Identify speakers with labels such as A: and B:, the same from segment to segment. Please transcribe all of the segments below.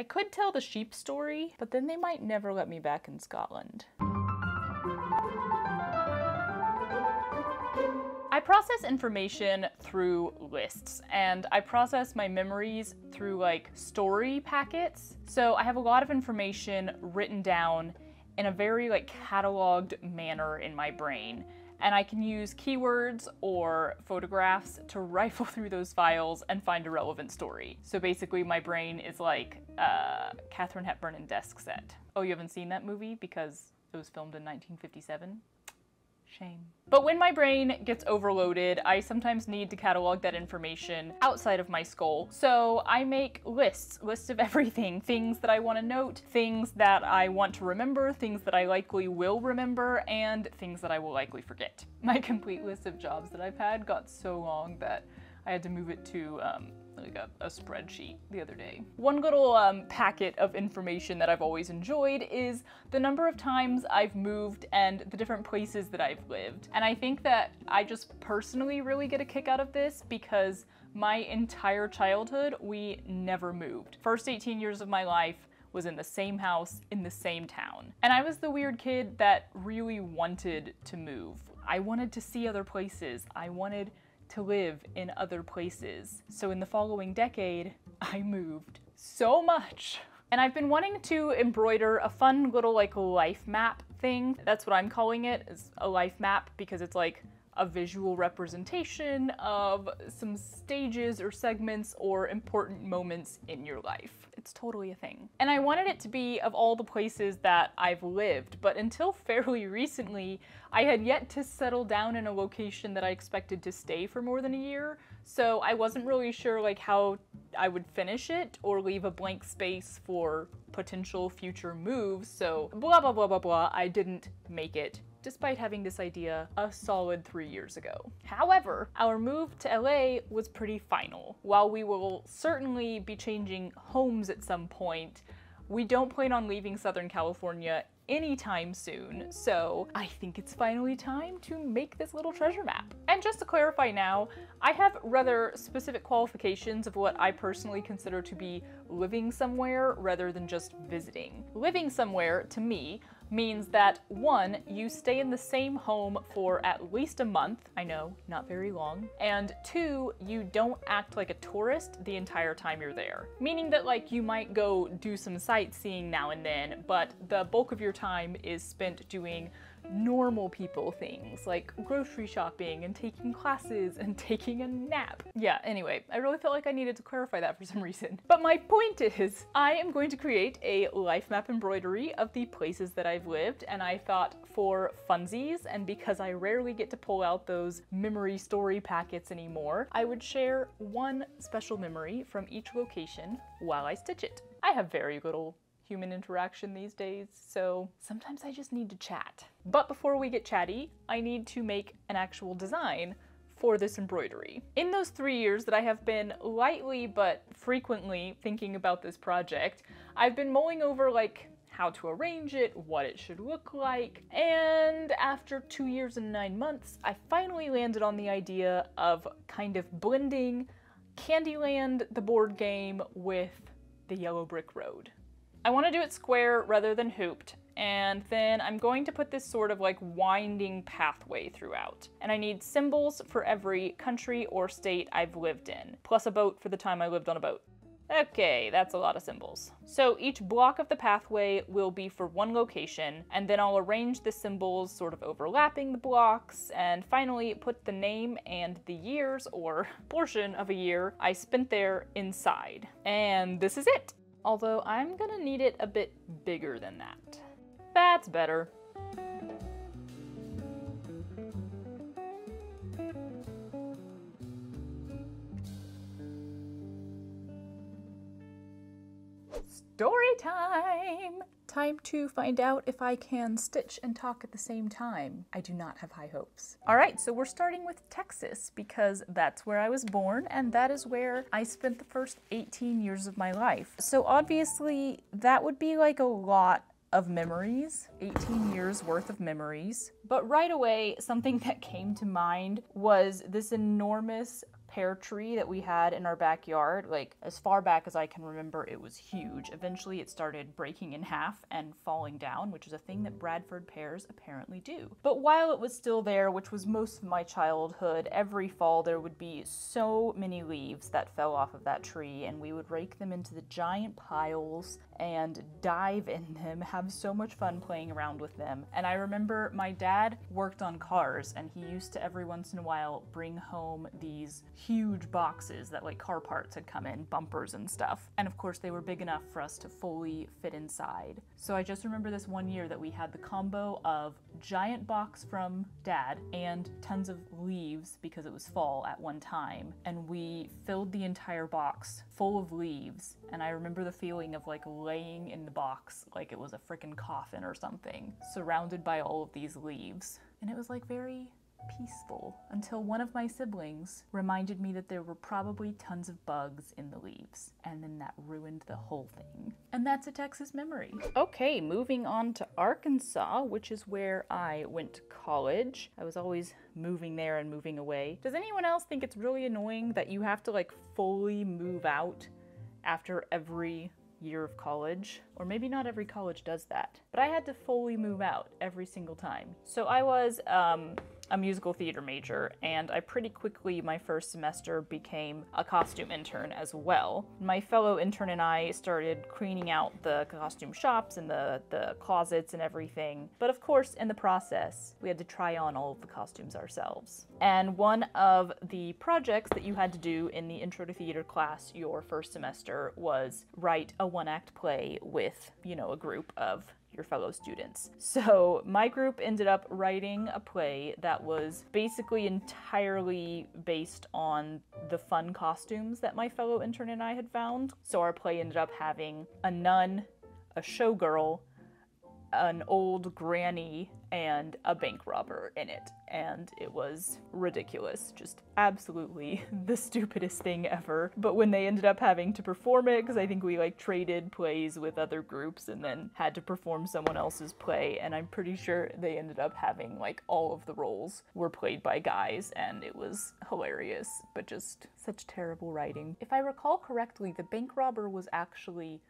A: I could tell the sheep story, but then they might never let me back in Scotland. I process information through lists, and I process my memories through like story packets. So I have a lot of information written down in a very like cataloged manner in my brain. And I can use keywords or photographs to rifle through those files and find a relevant story. So basically my brain is like Katharine Hepburn in Desk Set. Oh, you haven't seen that movie because it was filmed in 1957? Shame. But when my brain gets overloaded, I sometimes need to catalog that information outside of my skull. So I make lists of everything, things that I want to note, things that I want to remember, things that I likely will remember, and things that I will likely forget. My complete list of jobs that I've had got so long that I had to move it to like a spreadsheet the other day. One little packet of information that I've always enjoyed is the number of times I've moved and the different places that I've lived. And I think that I just personally really get a kick out of this because my entire childhood, we never moved. First 18 years of my life was in the same house, in the same town. And I was the weird kid that really wanted to move. I wanted to see other places. I wanted to live in other places. So in the following decade, I moved so much. And I've been wanting to embroider a fun little like life map thing. That's what I'm calling it, is a life map, because it's like a visual representation of some stages or segments or important moments in your life. It's totally a thing. And I wanted it to be of all the places that I've lived, but until fairly recently, I had yet to settle down in a location that I expected to stay for more than a year, so I wasn't really sure like how I would finish it or leave a blank space for potential future moves, so blah blah blah blah blah, I didn't make it, despite having this idea a solid 3 years ago. However, our move to LA was pretty final. While we will certainly be changing homes at some point, we don't plan on leaving Southern California anytime soon, so I think it's finally time to make this little treasure map. And just to clarify now, I have rather specific qualifications of what I personally consider to be living somewhere rather than just visiting. Living somewhere, to me, means that 1, you stay in the same home for at least a month, I know, not very long, and 2, you don't act like a tourist the entire time you're there. Meaning that like you might go do some sightseeing now and then, but the bulk of your time is spent doing normal people things like grocery shopping and taking classes and taking a nap. Yeah, anyway, I really felt like I needed to clarify that for some reason. But my point is, I am going to create a life map embroidery of the places that I've lived, and I thought for funsies, and because I rarely get to pull out those memory story packets anymore, I would share one special memory from each location while I stitch it. I have very little human interaction these days, so sometimes I just need to chat. But before we get chatty, I need to make an actual design for this embroidery. In those 3 years that I have been lightly but frequently thinking about this project, I've been mulling over like how to arrange it, what it should look like, and after 2 years and 9 months, I finally landed on the idea of kind of blending Candyland, the board game, with the Yellow Brick Road. I want to do it square rather than hooped, and then I'm going to put this sort of like winding pathway throughout. And I need symbols for every country or state I've lived in, plus a boat for the time I lived on a boat. Okay, that's a lot of symbols. So each block of the pathway will be for one location, and then I'll arrange the symbols sort of overlapping the blocks, and finally put the name and the years, or portion of a year, I spent there inside. And this is it! Although I'm gonna need it a bit bigger than that. That's better. Story time! Time to find out if I can stitch and talk at the same time. I do not have high hopes. All right, so we're starting with Texas because that's where I was born and that is where I spent the first 18 years of my life. So obviously that would be like a lot of memories, 18 years worth of memories. But right away, something that came to mind was this enormous pear tree that we had in our backyard. Like, as far back as I can remember, it was huge. Eventually it started breaking in half and falling down, which is a thing that Bradford pears apparently do. But while it was still there, which was most of my childhood, every fall there would be so many leaves that fell off of that tree, and we would rake them into the giant piles and dive in them, have so much fun playing around with them. And I remember my dad worked on cars, and he used to every once in a while bring home these huge boxes that like car parts had come in, bumpers and stuff. And of course they were big enough for us to fully fit inside. So I just remember this one year that we had the combo of giant box from Dad and tons of leaves because it was fall at one time, and we filled the entire box full of leaves. And I remember the feeling of like laying in the box like it was a freaking coffin or something, surrounded by all of these leaves. And it was like very peaceful until one of my siblings reminded me that there were probably tons of bugs in the leaves, and then that ruined the whole thing. And that's a Texas memory. Okay, moving on to Arkansas, which is where I went to college. I was always moving there and moving away. Does anyone else think it's really annoying that you have to like fully move out after every year of college? Or maybe not every college does that, but I had to fully move out every single time. So I was a musical theater major, and I pretty quickly, my first semester, became a costume intern as well. My fellow intern and I started cleaning out the costume shops and the closets and everything. But of course, in the process, we had to try on all of the costumes ourselves. And one of the projects that you had to do in the Intro to Theater class your first semester was write a one-act play with, you know, a group of your fellow students. So my group ended up writing a play that was basically entirely based on the fun costumes that my fellow intern and I had found. So our play ended up having a nun, a showgirl, an old granny, and a bank robber in it. And it was ridiculous. Just absolutely the stupidest thing ever. But when they ended up having to perform it, because I think we like traded plays with other groups and then had to perform someone else's play, and I'm pretty sure they ended up having like all of the roles were played by guys, and it was hilarious, but just such terrible writing. If I recall correctly, the bank robber was actually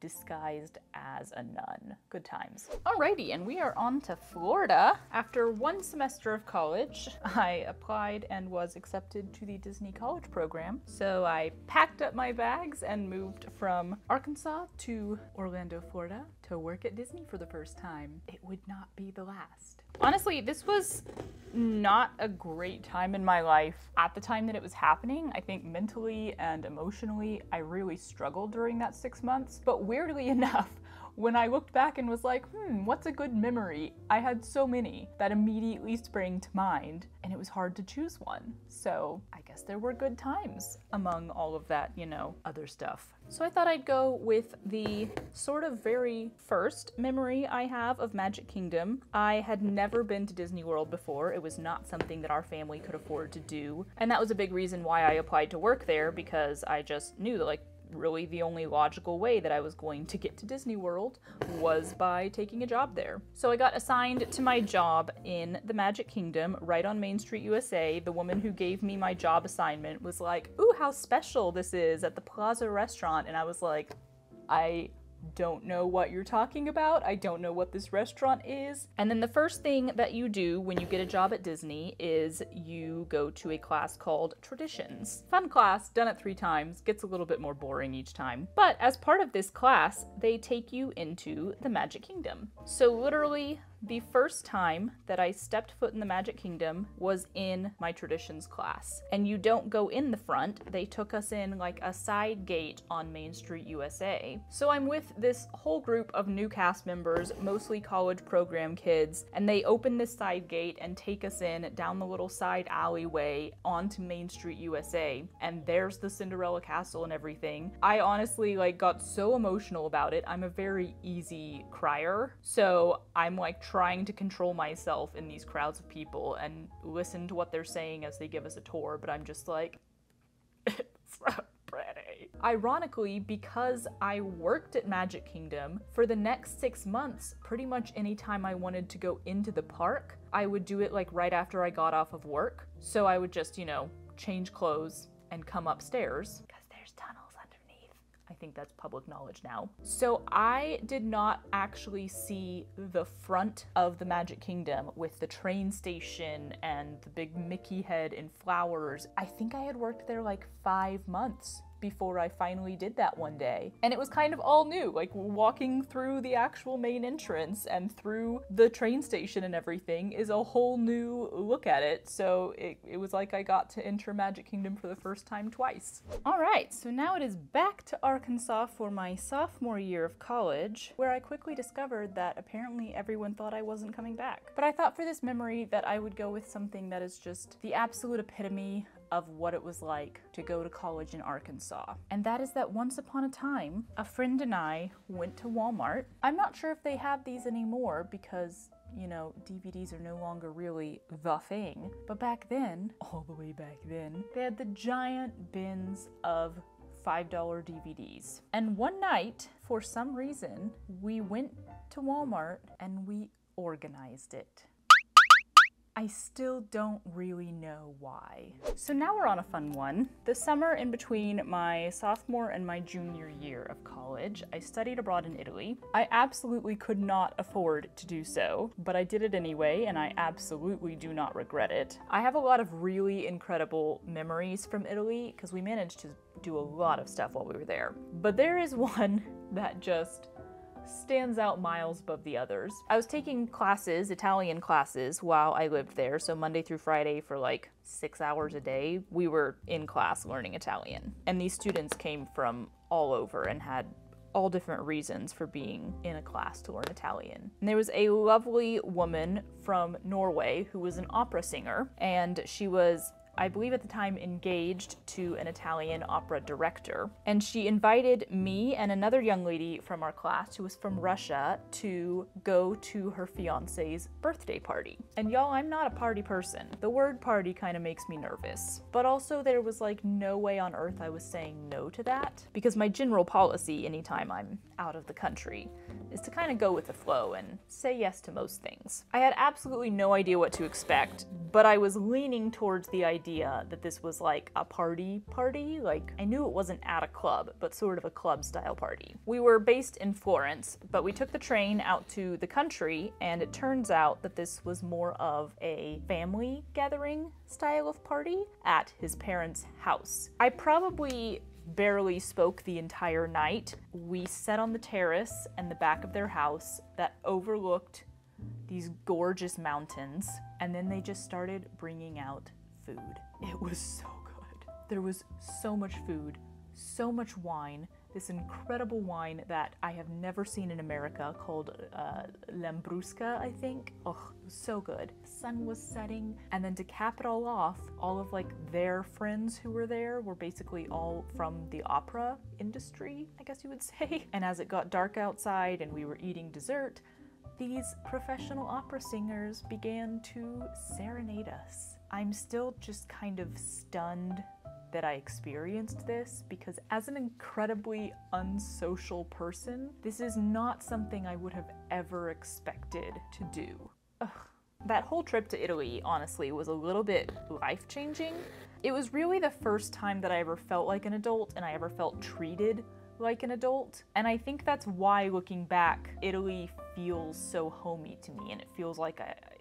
A: disguised as a nun. Good times. Alrighty, and we are on to Florida. After one semester of college, I applied and was accepted to the Disney College program. So I packed up my bags and moved from Arkansas to Orlando, Florida to work at Disney for the first time. It would not be the last. Honestly, this was not a great time in my life. At the time that it was happening, I think mentally and emotionally, I really struggled during that 6 months. But weirdly enough, when I looked back and was like, what's a good memory? I had so many that immediately sprang to mind, and it was hard to choose one. So I guess there were good times among all of that, you know, other stuff. So I thought I'd go with the sort of very first memory I have of Magic Kingdom. I had never been to Disney World before. It was not something that our family could afford to do. And that was a big reason why I applied to work there, because I just knew that like really the only logical way that I was going to get to Disney World was by taking a job there. So I got assigned to my job in the Magic Kingdom right on Main Street, USA. The woman who gave me my job assignment was like, "Ooh, how special this is at the Plaza restaurant." And I was like, I don't know what you're talking about. I don't know what this restaurant is. And then the first thing that you do when you get a job at Disney is you go to a class called Traditions. Fun class, done it 3 times, gets a little bit more boring each time. But as part of this class, they take you into the Magic Kingdom. So literally, the first time that I stepped foot in the Magic Kingdom was in my Traditions class. And you don't go in the front, they took us in like a side gate on Main Street, USA. So I'm with this whole group of new cast members, mostly college program kids, and they open this side gate and take us in down the little side alleyway onto Main Street, USA. And there's the Cinderella Castle and everything. I honestly like got so emotional about it. I'm a very easy crier, so I'm like trying to control myself in these crowds of people and listen to what they're saying as they give us a tour, but I'm just like, it's so pretty. Ironically, because I worked at Magic Kingdom, for the next 6 months, pretty much anytime I wanted to go into the park, I would do it like right after I got off of work. So I would just, you know, change clothes, and come upstairs because there's tunnels underneath. I think that's public knowledge now. So I did not actually see the front of the Magic Kingdom with the train station and the big Mickey head and flowers. I think I had worked there like 5 months before I finally did that one day. And it was kind of all new, like walking through the actual main entrance and through the train station and everything is a whole new look at it. So it was like I got to enter Magic Kingdom for the first time twice. All right, so now it is back to Arkansas for my sophomore year of college, where I quickly discovered that apparently everyone thought I wasn't coming back. But I thought for this memory that I would go with something that is just the absolute epitome of what it was like to go to college in Arkansas. And that is that once upon a time, a friend and I went to Walmart. I'm not sure if they have these anymore because, you know, DVDs are no longer really the thing. But back then, all the way back then, they had the giant bins of $5 DVDs. And one night, for some reason, we went to Walmart and we organized it. I still don't really know why. So now we're on a fun one. The summer in between my sophomore and my junior year of college, I studied abroad in Italy. I absolutely could not afford to do so, but I did it anyway, and I absolutely do not regret it. I have a lot of really incredible memories from Italy because we managed to do a lot of stuff while we were there. But there is one that just stands out miles above the others. I was taking classes, Italian classes, while I lived there, so Monday through Friday for like 6 hours a day, we were in class learning Italian. And these students came from all over and had all different reasons for being in a class to learn Italian. And there was a lovely woman from Norway who was an opera singer, and she was, I believe at the time, engaged to an Italian opera director. And she invited me and another young lady from our class who was from Russia to go to her fiance's birthday party. And y'all, I'm not a party person. The word party kind of makes me nervous. But also there was like no way on earth I was saying no to that, because my general policy anytime I'm out of the country is to kind of go with the flow and say yes to most things. I had absolutely no idea what to expect, but I was leaning towards the idea that this was like a party, like I knew it wasn't at a club, but sort of a club style party. We were based in Florence, but we took the train out to the country, and it turns out that this was more of a family gathering style of party at his parents' house. I probably barely spoke the entire night. We sat on the terrace in the back of their house that overlooked these gorgeous mountains, and then they just started bringing out food. It was so good. There was so much food, so much wine, this incredible wine that I have never seen in America called Lambrusca, I think. Oh, it was so good. The sun was setting, and then to cap it all off, all of like their friends who were there were basically all from the opera industry, I guess you would say. And as it got dark outside and we were eating dessert, these professional opera singers began to serenade us. I'm still just kind of stunned that I experienced this, because as an incredibly unsocial person, this is not something I would have ever expected to do. Ugh. That whole trip to Italy, honestly, was a little bit life-changing. It was really the first time that I ever felt like an adult and I ever felt treated like an adult. And I think that's why, looking back, Italy feels so homey to me, and it feels like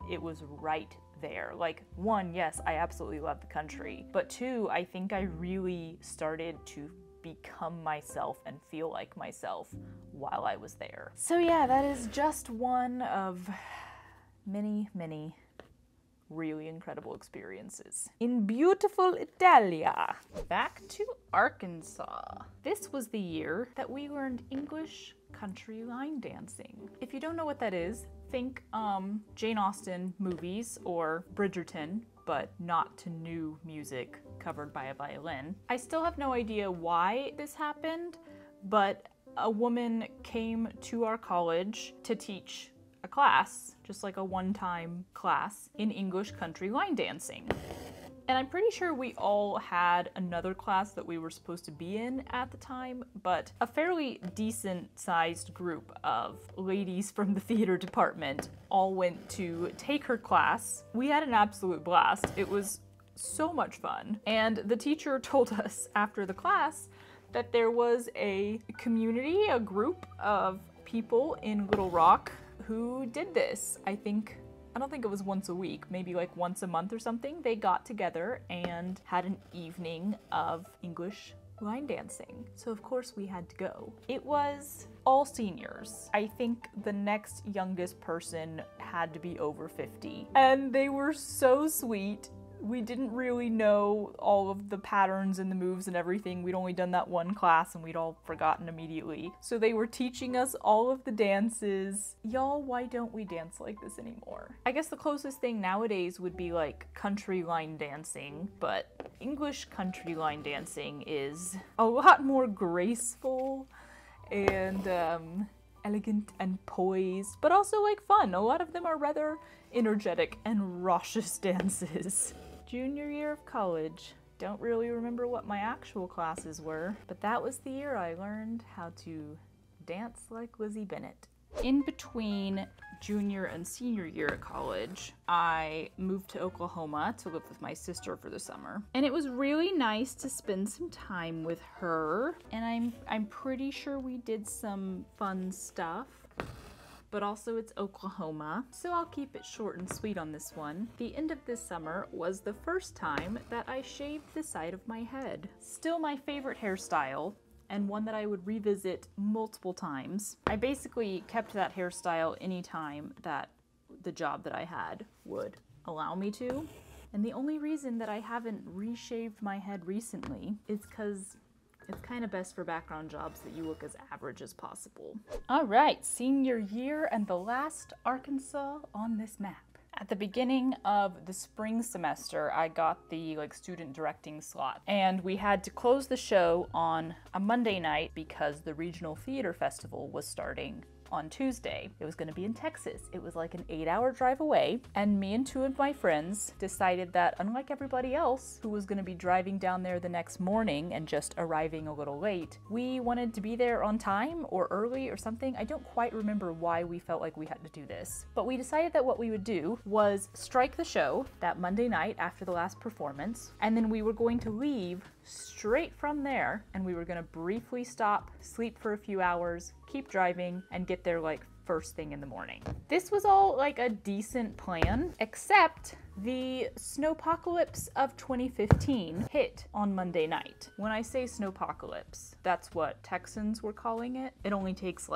A: it was right there. Like, one, yes, I absolutely love the country, but two, I think I really started to become myself and feel like myself while I was there. So yeah, that is just one of many, many really incredible experiences in beautiful Italia. Back to Arkansas. This was the year that we learned English country line dancing. If you don't know what that is, think Jane Austen movies or Bridgerton, but not to new music covered by a violin. I still have no idea why this happened, but a woman came to our college to teach a class, just like a one-time class, in English country line dancing. And I'm pretty sure we all had another class that we were supposed to be in at the time, but a fairly decent-sized group of ladies from the theater department all went to take her class. We had an absolute blast. It was so much fun. And the teacher told us after the class that there was a community, a group of people in Little Rock who did this. I don't think it was once a week, maybe like once a month or something. They got together and had an evening of English line dancing. So of course we had to go. It was all seniors. I think the next youngest person had to be over 50. And they were so sweet. We didn't really know all of the patterns and the moves and everything. We'd only done that one class and we'd all forgotten immediately. So they were teaching us all of the dances. Y'all, why don't we dance like this anymore? I guess the closest thing nowadays would be like country line dancing, but English country line dancing is a lot more graceful and elegant and poised, but also like fun. A lot of them are rather energetic and raucous dances. Junior year of college. Don't really remember what my actual classes were, but that was the year I learned how to dance like Lizzie Bennett. In between junior and senior year at college, I moved to Oklahoma to live with my sister for the summer. And it was really nice to spend some time with her. And I'm pretty sure we did some fun stuff. But also it's Oklahoma, so I'll keep it short and sweet on this one. The end of this summer was the first time that I shaved the side of my head. Still my favorite hairstyle, and one that I would revisit multiple times. I basically kept that hairstyle anytime that the job that I had would allow me to. And the only reason that I haven't reshaved my head recently is because it's kind of best for background jobs that you look as average as possible. All right, senior year and the last Arkansas on this map. At the beginning of the spring semester, I got the student directing slot, and we had to close the show on a Monday night because the regional theater festival was starting on Tuesday. It was going to be in Texas. It was like an 8-hour drive away, and me and two of my friends decided that unlike everybody else who was going to be driving down there the next morning and just arriving a little late, we wanted to be there on time or early or something. I don't quite remember why we felt like we had to do this, but we decided that what we would do was strike the show that Monday night after the last performance, and then we were going to leave straight from there, and we were going to briefly stop, sleep for a few hours, keep driving, and get there first thing in the morning. This was all a decent plan, except the snowpocalypse of 2015 hit on Monday night. When I say snowpocalypse, that's what Texans were calling it. It only takes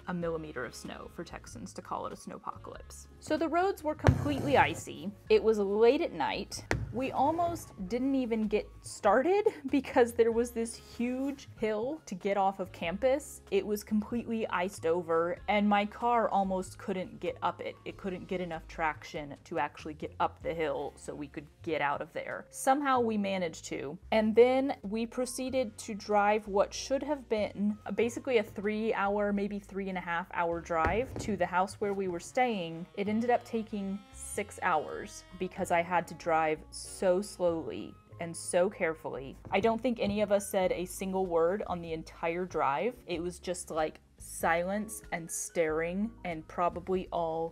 A: a millimeter of snow for Texans to call it a snowpocalypse. So the roads were completely icy. It was late at night. We almost didn't even get started because there was this huge hill to get off of campus. It was completely iced over, and my car almost couldn't get up it. It couldn't get enough traction to actually get up the hill so we could get out of there. Somehow we managed to, and then we proceeded to drive what should have been basically a 3-hour, maybe 3.5-hour drive to the house where we were staying. It ended up taking 6 hours because I had to drive so slowly and so carefully. I don't think any of us said a single word on the entire drive. It was just silence and staring and probably all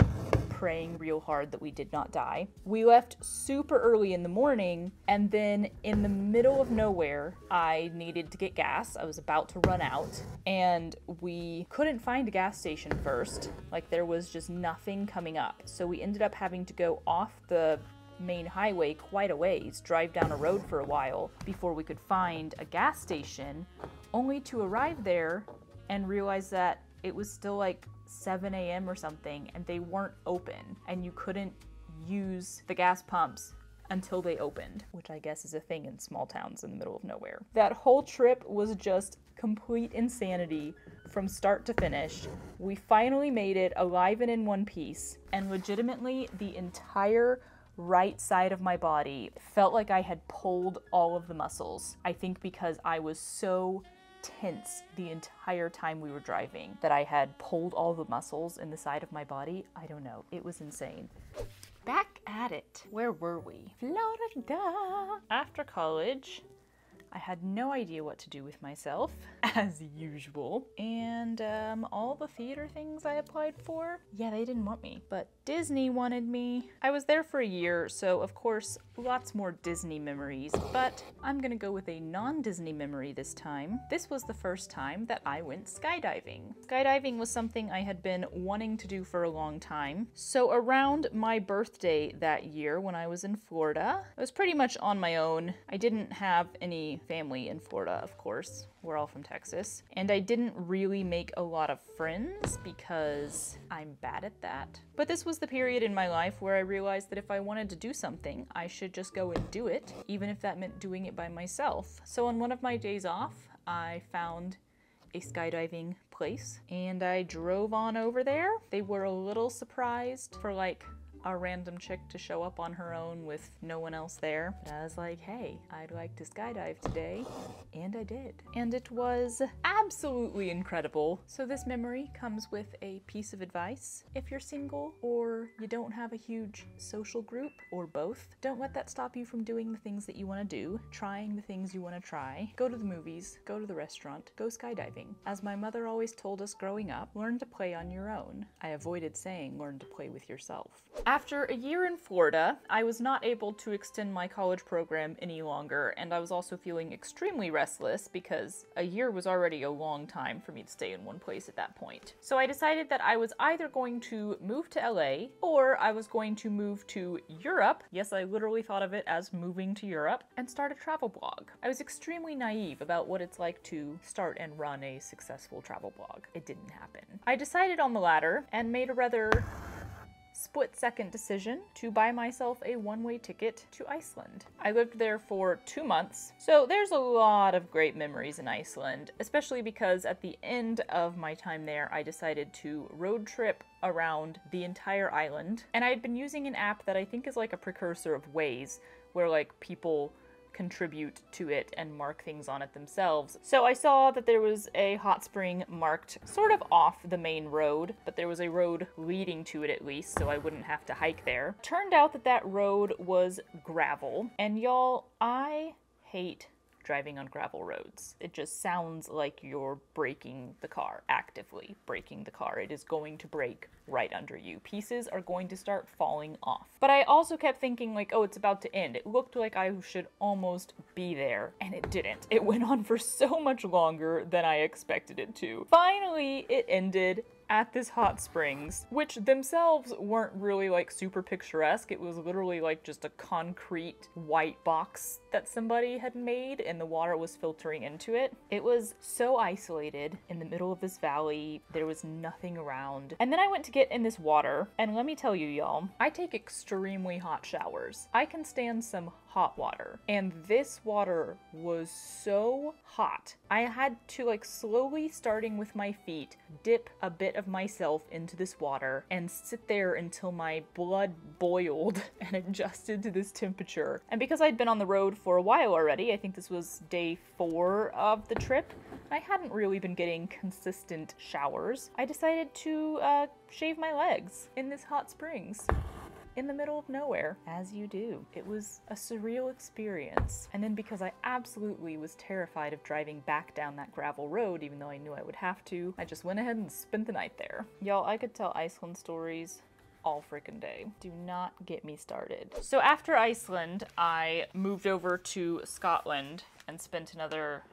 A: praying real hard that we did not die. We left super early in the morning, and then in the middle of nowhere, I needed to get gas. I was about to run out, and we couldn't find a gas station first. There was just nothing coming up. So we ended up having to go off the main highway quite a ways, drive down a road for a while before we could find a gas station, only to arrive there and realize that it was still 7 a.m. or something, and they weren't open, and you couldn't use the gas pumps until they opened, which I guess is a thing in small towns in the middle of nowhere. That whole trip was just complete insanity from start to finish. We finally made it alive and in one piece, and legitimately the entire right side of my body felt like I had pulled all of the muscles. I think because I was so tense the entire time we were driving that I had pulled all the muscles in the side of my body. I don't know. It was insane. Back at it. Where were we? Florida. After college, I had no idea what to do with myself, as usual. And all the theater things I applied for, yeah, they didn't want me, but Disney wanted me. I was there for a year, so of course, lots more Disney memories, but I'm gonna go with a non-Disney memory this time. This was the first time that I went skydiving. Skydiving was something I had been wanting to do for a long time. So around my birthday that year when I was in Florida, I was pretty much on my own. I didn't have any family in Florida, of course. We're all from Texas. And I didn't really make a lot of friends because I'm bad at that. But this was the period in my life where I realized that if I wanted to do something, I should just go and do it, even if that meant doing it by myself. So on one of my days off, I found a skydiving place and I drove on over there. They were a little surprised for like a random chick to show up on her own with no one else there. But I was like, hey, I'd like to skydive today. And I did. And it was absolutely incredible. So this memory comes with a piece of advice. If you're single or you don't have a huge social group or both, don't let that stop you from doing the things that you want to do, trying the things you want to try. Go to the movies, go to the restaurant, go skydiving. As my mother always told us growing up, learn to play on your own. I avoided saying learn to play with yourself. After a year in Florida, I was not able to extend my college program any longer, and I was also feeling extremely restless because a year was already a long time for me to stay in one place at that point. So I decided that I was either going to move to LA or I was going to move to Europe. Yes, I literally thought of it as moving to Europe and start a travel blog. I was extremely naive about what it's like to start and run a successful travel blog. It didn't happen. I decided on the latter and made a rather split-second decision to buy myself a one-way ticket to Iceland. I lived there for 2 months, so there's a lot of great memories in Iceland, especially because at the end of my time there, I decided to road trip around the entire island. And I had been using an app that I think is like a precursor of Waze, where like people contribute to it and mark things on it themselves. So I saw that there was a hot spring marked sort of off the main road, but there was a road leading to it at least, so I wouldn't have to hike there. Turned out that that road was gravel, and y'all, I hate driving on gravel roads. It just sounds like you're braking the car, actively braking the car. It is going to break right under you. Pieces are going to start falling off. But I also kept thinking like, oh, it's about to end. It looked like I should almost be there, and it didn't. It went on for so much longer than I expected it to. Finally, it ended at this hot springs, which themselves weren't really like super picturesque. It was literally like just a concrete white box that somebody had made and the water was filtering into it. It was so isolated in the middle of this valley. There was nothing around. And then I went to get in this water, and let me tell you, y'all, I take extremely hot showers. I can stand some hot water, and this water was so hot. I had to like slowly, starting with my feet, dip a bit of myself into this water and sit there until my blood boiled and adjusted to this temperature. And because I'd been on the road for a while already, I think this was day 4 of the trip, I hadn't really been getting consistent showers. I decided to shave my legs in this hot springs in the middle of nowhere, as you do. It was a surreal experience. And then because I absolutely was terrified of driving back down that gravel road, even though I knew I would have to, I just went ahead and spent the night there. Y'all, I could tell Iceland stories all freaking day. Do not get me started. So after Iceland, I moved over to Scotland and spent another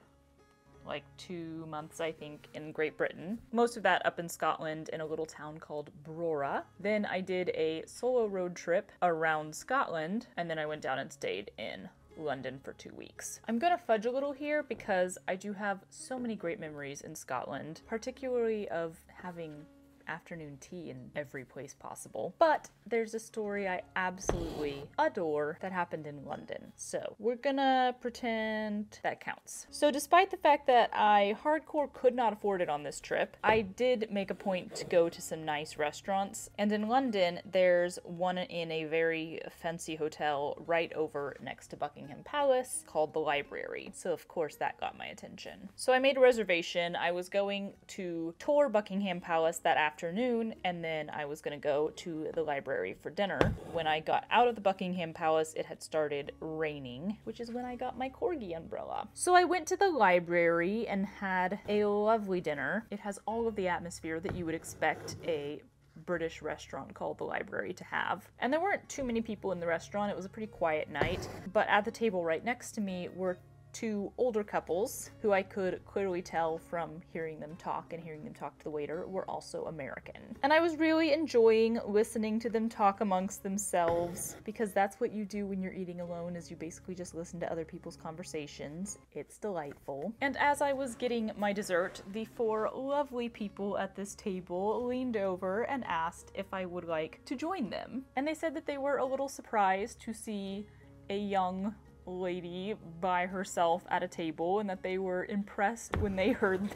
A: like 2 months, I think, in Great Britain. Most of that up in Scotland in a little town called Brora. Then I did a solo road trip around Scotland, and then I went down and stayed in London for 2 weeks. I'm gonna fudge a little here because I do have so many great memories in Scotland, particularly of having afternoon tea in every place possible. But there's a story I absolutely adore that happened in London. So we're gonna pretend that counts. So despite the fact that I hardcore could not afford it on this trip, I did make a point to go to some nice restaurants. And in London, there's one in a very fancy hotel right over next to Buckingham Palace called the Library. So of course that got my attention. So I made a reservation. I was going to tour Buckingham Palace that afternoon, afternoon, and then I was gonna go to the library for dinner. When I got out of the Buckingham Palace, it had started raining, which is when I got my corgi umbrella. So I went to the library and had a lovely dinner. It has all of the atmosphere that you would expect a British restaurant called the Library to have. And there weren't too many people in the restaurant. It was a pretty quiet night, but at the table right next to me were two older couples who I could clearly tell from hearing them talk and hearing them talk to the waiter were also American. And I was really enjoying listening to them talk amongst themselves, because that's what you do when you're eating alone, is you basically just listen to other people's conversations. It's delightful. And as I was getting my dessert, the four lovely people at this table leaned over and asked if I would like to join them. And they said that they were a little surprised to see a young lady by herself at a table, and that they were impressed when they heard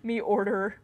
A: me order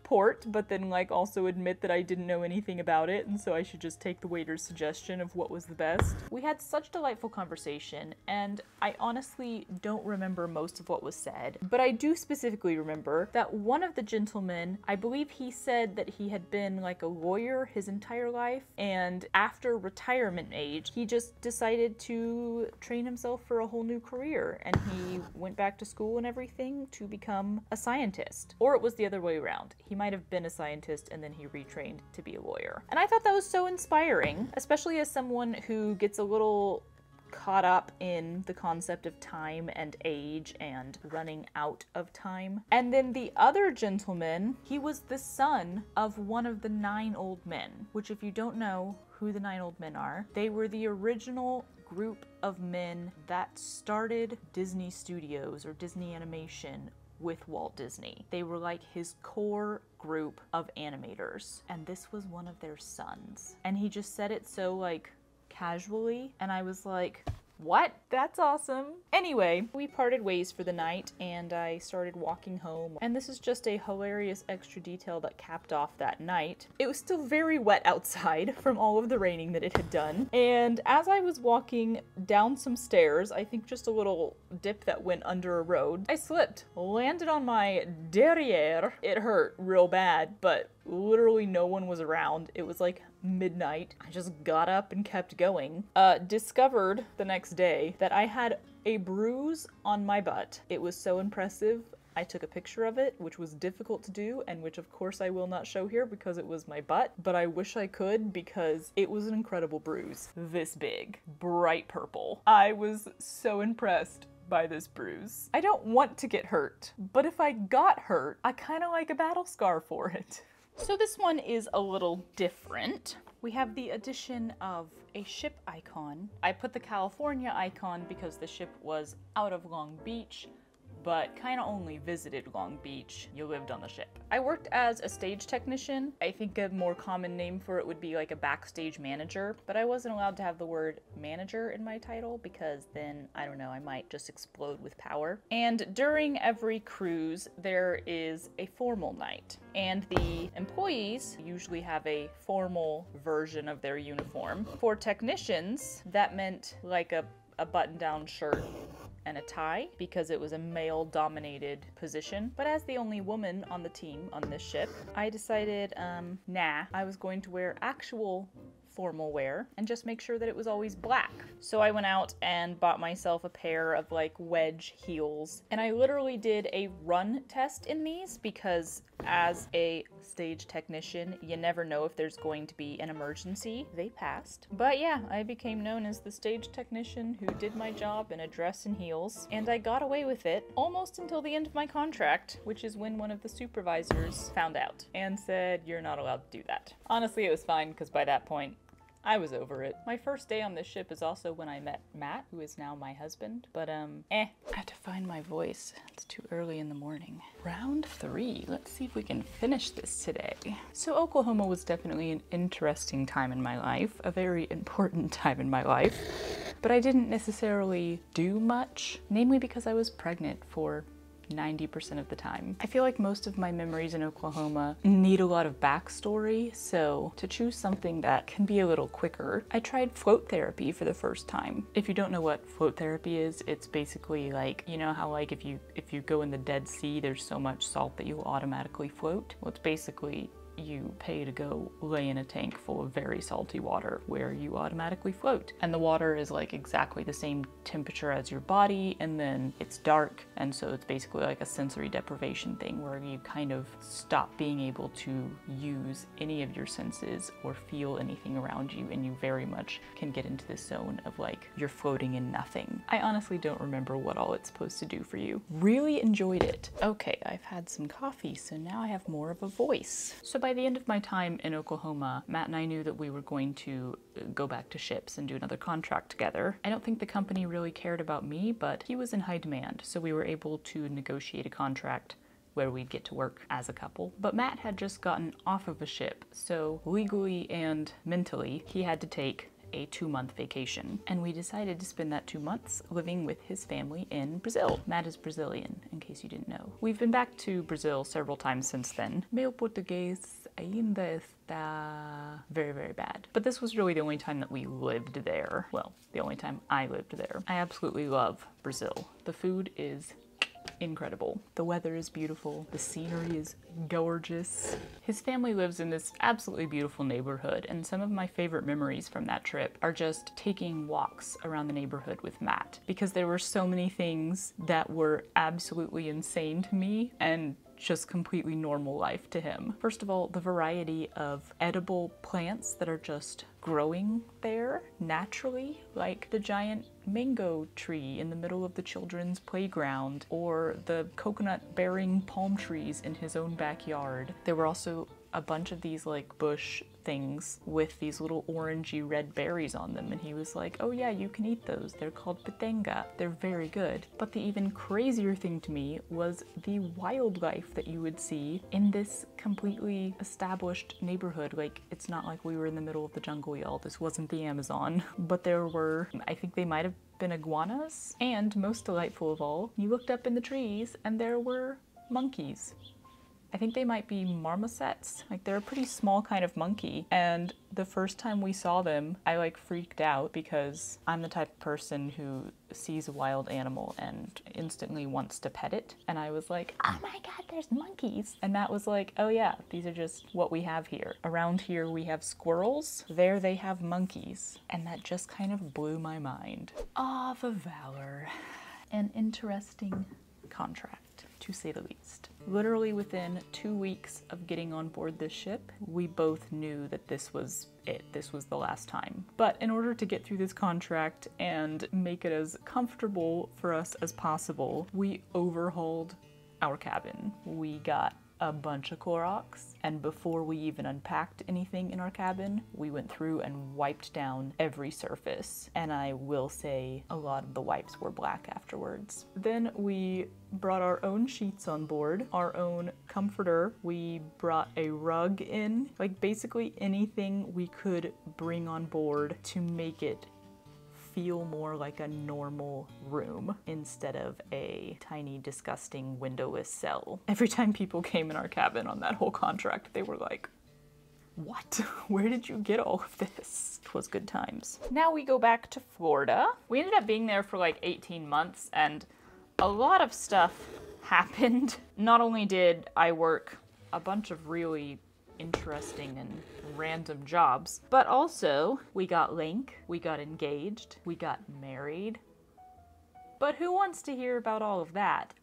A: port, but then like also admit that I didn't know anything about it, and so I should just take the waiter's suggestion of what was the best. We had such delightful conversation, and I honestly don't remember most of what was said, but I do specifically remember that one of the gentlemen, I believe he said that he had been like a lawyer his entire life, and after retirement age, he just decided to train himself for a whole new career, and he went back to school and everything to become a scientist. Or it was the other way around. He might have been a scientist and then he retrained to be a lawyer. And I thought that was so inspiring, especially as someone who gets a little caught up in the concept of time and age and running out of time. And then the other gentleman, he was the son of one of the 9 old men, which, if you don't know who the 9 old men are, they were the original group of men that started Disney Studios or Disney Animation with Walt Disney. They were like his core group of animators, and this was one of their sons. And he just said it so like casually, and I was like, what? That's awesome. Anyway, we parted ways for the night, and I started walking home. And this is just a hilarious extra detail that capped off that night. It was still very wet outside from all of the raining that it had done. And as I was walking down some stairs, I think just a little dip that went under a road, I slipped, landed on my derriere. It hurt real bad, but literally no one was around. It was like midnight. I just got up and kept going. Discovered the next day that I had a bruise on my butt. It was so impressive. I took a picture of it, which was difficult to do, and which of course I will not show here because it was my butt, but I wish I could because it was an incredible bruise. This big, bright purple. I was so impressed by this bruise. I don't want to get hurt, but if I got hurt, I kind of like a battle scar for it. So this one is a little different. We have the addition of a ship icon. I put the California icon because the ship was out of Long Beach, but kind of only visited Long Beach. You lived on the ship. I worked as a stage technician. I think a more common name for it would be like a backstage manager, but I wasn't allowed to have the word manager in my title because then, I don't know, I might just explode with power. And during every cruise, there is a formal night, and the employees usually have a formal version of their uniform. For technicians, that meant like a button-down shirt and a tie because it was a male-dominated position. But as the only woman on the team on this ship, I decided, nah, I was going to wear actual formal wear and just make sure that it was always black. So I went out and bought myself a pair of like wedge heels, and I literally did a run test in these because as a stage technician, you never know if there's going to be an emergency. They passed. But yeah, I became known as the stage technician who did my job in a dress and heels, and I got away with it almost until the end of my contract, which is when one of the supervisors found out and said, you're not allowed to do that. Honestly, it was fine because by that point, I was over it. My first day on this ship is also when I met Matt, who is now my husband. But I have to find my voice. It's too early in the morning. Round 3. Let's see if we can finish this today. So Oklahoma was definitely an interesting time in my life, a very important time in my life, but I didn't necessarily do much, namely because I was pregnant for 90% of the time. I feel like most of my memories in Oklahoma need a lot of backstory, so to choose something that can be a little quicker, I tried float therapy for the first time. If you don't know what float therapy is, it's basically like, you know how like if you go in the Dead Sea, there's so much salt that you will automatically float? Well, it's basically you pay to go lay in a tank full of very salty water where you automatically float. And the water is like exactly the same temperature as your body, and then it's dark, and so it's basically like a sensory deprivation thing where you kind of stop being able to use any of your senses or feel anything around you, and you very much can get into this zone of like you're floating in nothing. I honestly don't remember what all it's supposed to do for you. Really enjoyed it. Okay, I've had some coffee, so now I have more of a voice. So by the end of my time in Oklahoma, Matt and I knew that we were going to go back to ships and do another contract together. I don't think the company really cared about me, but he was in high demand, so we were able to negotiate a contract where we'd get to work as a couple. But Matt had just gotten off of a ship, so legally and mentally, he had to take a 2-month vacation. And we decided to spend that 2 months living with his family in Brazil. Matt is Brazilian, in case you didn't know. We've been back to Brazil several times since then. Meu português ainda está very, very bad. But this was really the only time that we lived there. Well, the only time I lived there. I absolutely love Brazil. The food is incredible. The weather is beautiful. The scenery is gorgeous. His family lives in this absolutely beautiful neighborhood, and some of my favorite memories from that trip are just taking walks around the neighborhood with Matt, because there were so many things that were absolutely insane to me and just completely normal life to him. First of all, the variety of edible plants that are just growing there naturally, like the giant mango tree in the middle of the children's playground, or the coconut-bearing palm trees in his own backyard. There were also a bunch of these like bush things with these little orangey red berries on them, and he was like, oh yeah, you can eat those. They're called pitanga. They're very good. But the even crazier thing to me was the wildlife that you would see in this completely established neighborhood. Like, it's not like we were in the middle of the jungle, y'all. This wasn't the Amazon. But there were, I think they might have been iguanas, and most delightful of all, you looked up in the trees and there were monkeys. I think they might be marmosets. Like, they're a pretty small kind of monkey. And the first time we saw them, I like freaked out because I'm the type of person who sees a wild animal and instantly wants to pet it. And I was like, oh my God, there's monkeys. And Matt was like, oh yeah, these are just what we have here. Around here we have squirrels. There they have monkeys. And that just kind of blew my mind. Ah, the valor. An interesting contract, to say the least. Literally within 2 weeks of getting on board this ship, we both knew that this was it. This was the last time. But in order to get through this contract and make it as comfortable for us as possible, we overhauled our cabin. We got a bunch of Clorox, and before we even unpacked anything in our cabin, we went through and wiped down every surface. And I will say a lot of the wipes were black afterwards. Then we brought our own sheets on board, our own comforter. We brought a rug in, like basically anything we could bring on board to make it feel more like a normal room instead of a tiny, disgusting, windowless cell. Every time people came in our cabin on that whole contract, they were like, what? Where did you get all of this? It was good times. Now we go back to Florida. We ended up being there for like 18 months, and a lot of stuff happened. Not only did I work a bunch of really interesting and random jobs, but also we got Link, we got engaged, we got married. But who wants to hear about all of that?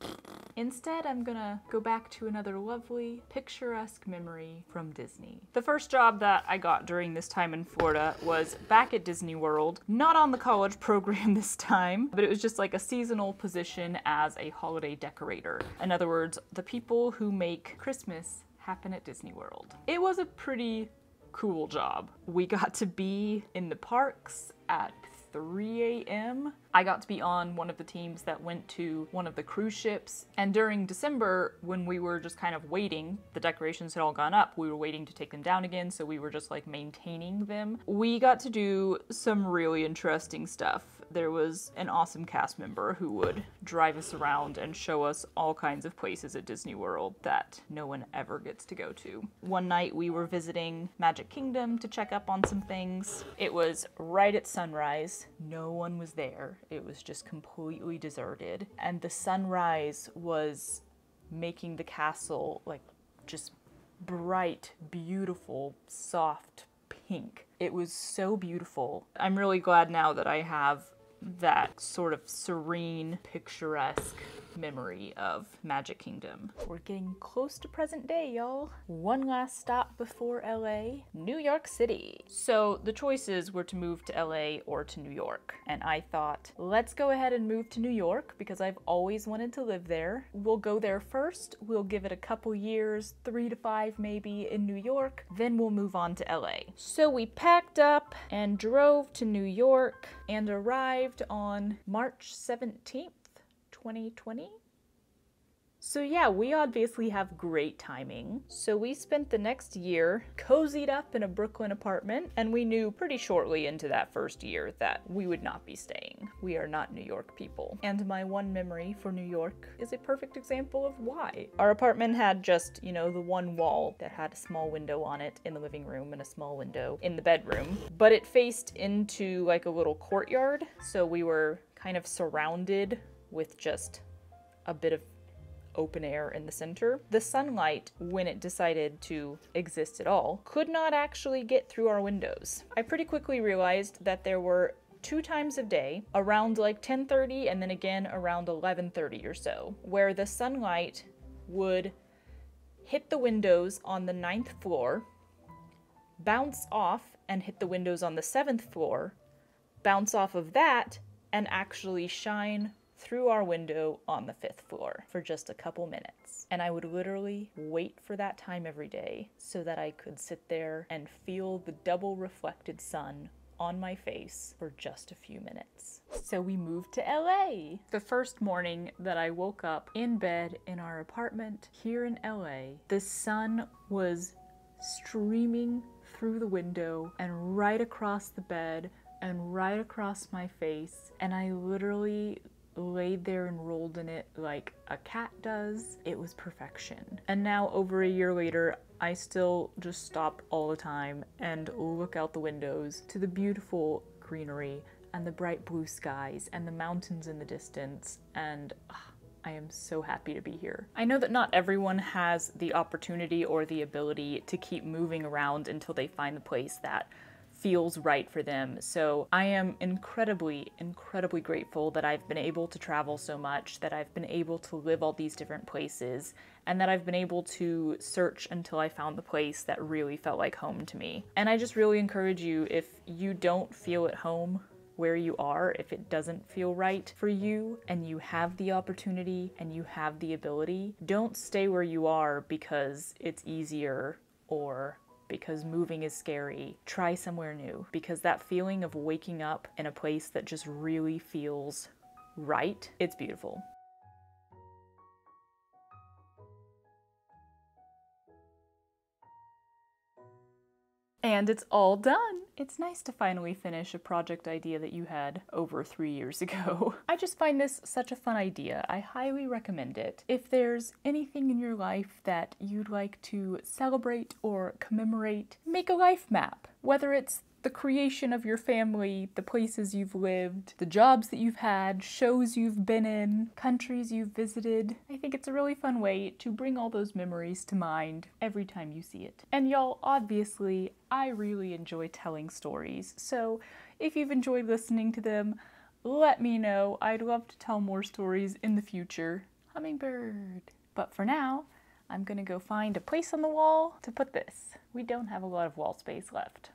A: Instead, I'm gonna go back to another lovely, picturesque memory from Disney. The first job that I got during this time in Florida was back at Disney World, not on the college program this time, but it was just like a seasonal position as a holiday decorator. In other words, the people who make Christmas happen at Disney World. It was a pretty cool job. We got to be in the parks at 3 a.m. I got to be on one of the teams that went to one of the cruise ships, and during December, when we were just kind of waiting, the decorations had all gone up, we were waiting to take them down again, so we were just like maintaining them. We got to do some really interesting stuff. There was an awesome cast member who would drive us around and show us all kinds of places at Disney World that no one ever gets to go to. One night we were visiting Magic Kingdom to check up on some things. It was right at sunrise. No one was there. It was just completely deserted. And the sunrise was making the castle like just bright, beautiful, soft pink. It was so beautiful. I'm really glad now that I have that sort of serene, picturesque memory of Magic Kingdom. We're getting close to present day, y'all. One last stop before LA, New York City. So the choices were to move to LA or to New York. And I thought, let's go ahead and move to New York because I've always wanted to live there. We'll go there first. We'll give it a couple years, 3 to 5 maybe in New York. Then we'll move on to LA. So we packed up and drove to New York and arrived on March 17th. 2020. So yeah, we obviously have great timing. So we spent the next year cozied up in a Brooklyn apartment, and we knew pretty shortly into that first year that we would not be staying. We are not New York people. And my one memory for New York is a perfect example of why. Our apartment had just, you know, the one wall that had a small window on it in the living room and a small window in the bedroom, but it faced into like a little courtyard. So we were kind of surrounded with just a bit of open air in the center. The sunlight, when it decided to exist at all, could not actually get through our windows. I pretty quickly realized that there were 2 times a day, around like 10:30 and then again around 11:30 or so, where the sunlight would hit the windows on the 9th floor, bounce off and hit the windows on the 7th floor, bounce off of that, and actually shine through our window on the 5th floor for just a couple minutes. And I would literally wait for that time every day so that I could sit there and feel the double reflected sun on my face for just a few minutes. So we moved to LA. The first morning that I woke up in bed in our apartment here in LA, the sun was streaming through the window and right across the bed and right across my face, and I literally laid there and rolled in it like a cat does. It was perfection. And now, over a year later, I still just stop all the time and look out the windows to the beautiful greenery and the bright blue skies and the mountains in the distance, and I am so happy to be here. I know that not everyone has the opportunity or the ability to keep moving around until they find the place that feels right for them. So I am incredibly, incredibly grateful that I've been able to travel so much, that I've been able to live all these different places, and that I've been able to search until I found the place that really felt like home to me. And I just really encourage you, if you don't feel at home where you are, if it doesn't feel right for you and you have the opportunity and you have the ability, don't stay where you are because it's easier or because moving is scary. Try somewhere new, because that feeling of waking up in a place that just really feels right, it's beautiful. And it's all done! It's nice to finally finish a project idea that you had over 3 years ago. I just find this such a fun idea. I highly recommend it. If there's anything in your life that you'd like to celebrate or commemorate, make a life map. Whether it's the creation of your family, the places you've lived, the jobs that you've had, shows you've been in, countries you've visited. I think it's a really fun way to bring all those memories to mind every time you see it. And y'all, obviously, I really enjoy telling stories, so if you've enjoyed listening to them, let me know. I'd love to tell more stories in the future. Hummingbird. But for now, I'm gonna go find a place on the wall to put this. We don't have a lot of wall space left.